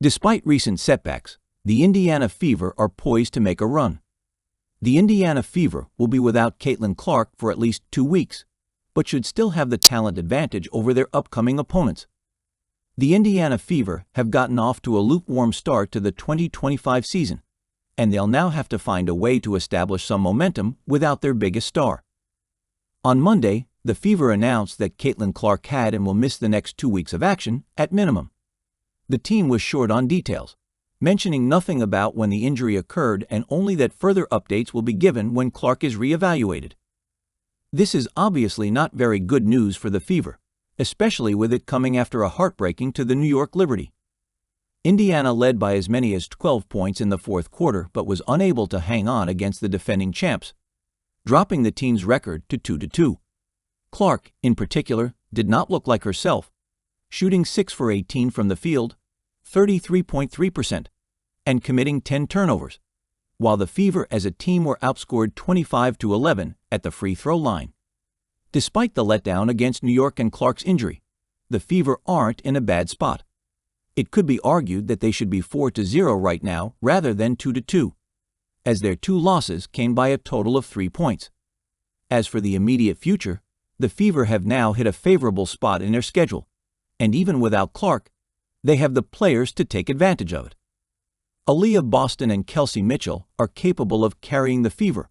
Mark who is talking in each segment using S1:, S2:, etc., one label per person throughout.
S1: Despite recent setbacks, the Indiana Fever are poised to make a run. The Indiana Fever will be without Caitlin Clark for at least 2 weeks, but should still have the talent advantage over their upcoming opponents. The Indiana Fever have gotten off to a lukewarm start to the 2025 season, and they'll now have to find a way to establish some momentum without their biggest star. On Monday, the Fever announced that Caitlin Clark had and will miss the next 2 weeks of action at minimum. The team was short on details, mentioning nothing about when the injury occurred and only that further updates will be given when Clark is re-evaluated. This is obviously not very good news for the Fever, especially with it coming after a heartbreaking to the New York Liberty. Indiana led by as many as 12 points in the fourth quarter but was unable to hang on against the defending champs, dropping the team's record to 2-2. Clark, in particular, did not look like herself, shooting 6 for 18 from the field, 33.3%, and committing 10 turnovers, while the Fever as a team were outscored 25-11 at the free throw line. Despite the letdown against New York and Clark's injury, the Fever aren't in a bad spot. It could be argued that they should be 4-0 right now rather than 2-2, as their 2 losses came by a total of 3 points. As for the immediate future, the Fever have now hit a favorable spot in their schedule, and even without Clark, they have the players to take advantage of it. Aaliyah Boston and Kelsey Mitchell are capable of carrying the Fever.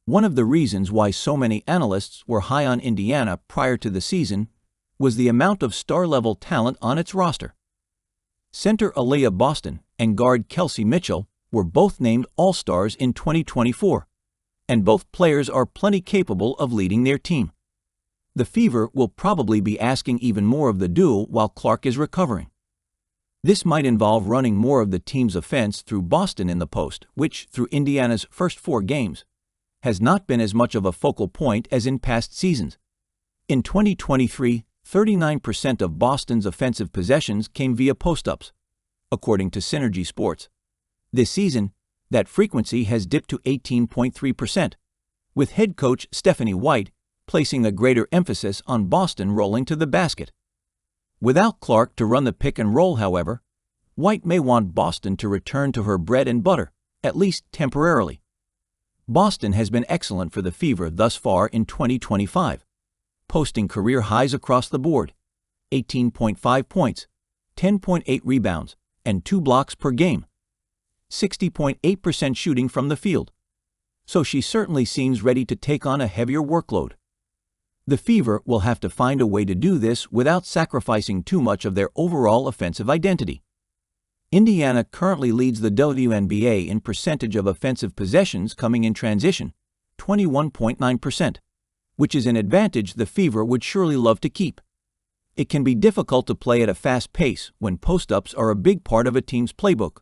S1: One of the reasons why so many analysts were high on Indiana prior to the season was the amount of star-level talent on its roster. Center Aaliyah Boston and guard Kelsey Mitchell were both named All-Stars in 2024, and both players are plenty capable of leading their team. The Fever will probably be asking even more of the duo while Clark is recovering. This might involve running more of the team's offense through Boston in the post, which, through Indiana's first 4 games, has not been as much of a focal point as in past seasons. In 2023, 39% of Boston's offensive possessions came via post-ups, according to Synergy Sports. This season, that frequency has dipped to 18.3%, with head coach Stephanie White placing a greater emphasis on Boston rolling to the basket. Without Clark to run the pick and roll, however, White may want Boston to return to her bread and butter, at least temporarily. Boston has been excellent for the Fever thus far in 2025, posting career highs across the board: 18.5 points, 10.8 rebounds, and 2 blocks per game, 60.8% shooting from the field. So she certainly seems ready to take on a heavier workload. The Fever will have to find a way to do this without sacrificing too much of their overall offensive identity. Indiana currently leads the WNBA in percentage of offensive possessions coming in transition, 21.9%, which is an advantage the Fever would surely love to keep. It can be difficult to play at a fast pace when post-ups are a big part of a team's playbook,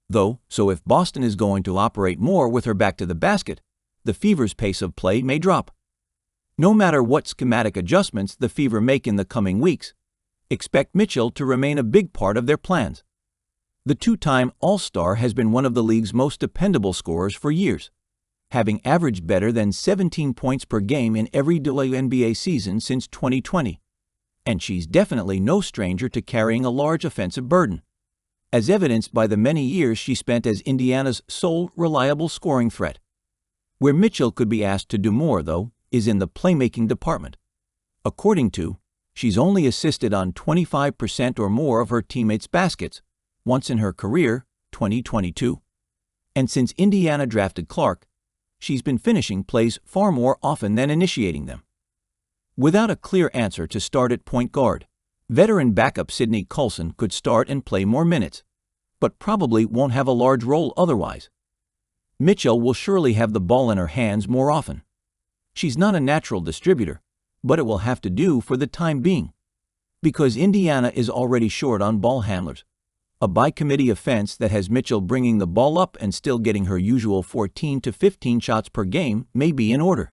S1: though, so if Boston is going to operate more with her back to the basket, the Fever's pace of play may drop. No matter what schematic adjustments the Fever make in the coming weeks, expect Mitchell to remain a big part of their plans. The 2-time All-Star has been one of the league's most dependable scorers for years, having averaged better than 17 points per game in every WNBA season since 2020, and she's definitely no stranger to carrying a large offensive burden, as evidenced by the many years she spent as Indiana's sole reliable scoring threat. Where Mitchell could be asked to do more, though, is in the playmaking department. According to, she's only assisted on 25% or more of her teammates' baskets once in her career, 2022. And since Indiana drafted Clark, she's been finishing plays far more often than initiating them. Without a clear answer to start at point guard, veteran backup Sydney Coulson could start and play more minutes, but probably won't have a large role otherwise. Mitchell will surely have the ball in her hands more often. She's not a natural distributor, but it will have to do for the time being, because Indiana is already short on ball handlers. A by-committee offense that has Mitchell bringing the ball up and still getting her usual 14 to 15 shots per game may be in order.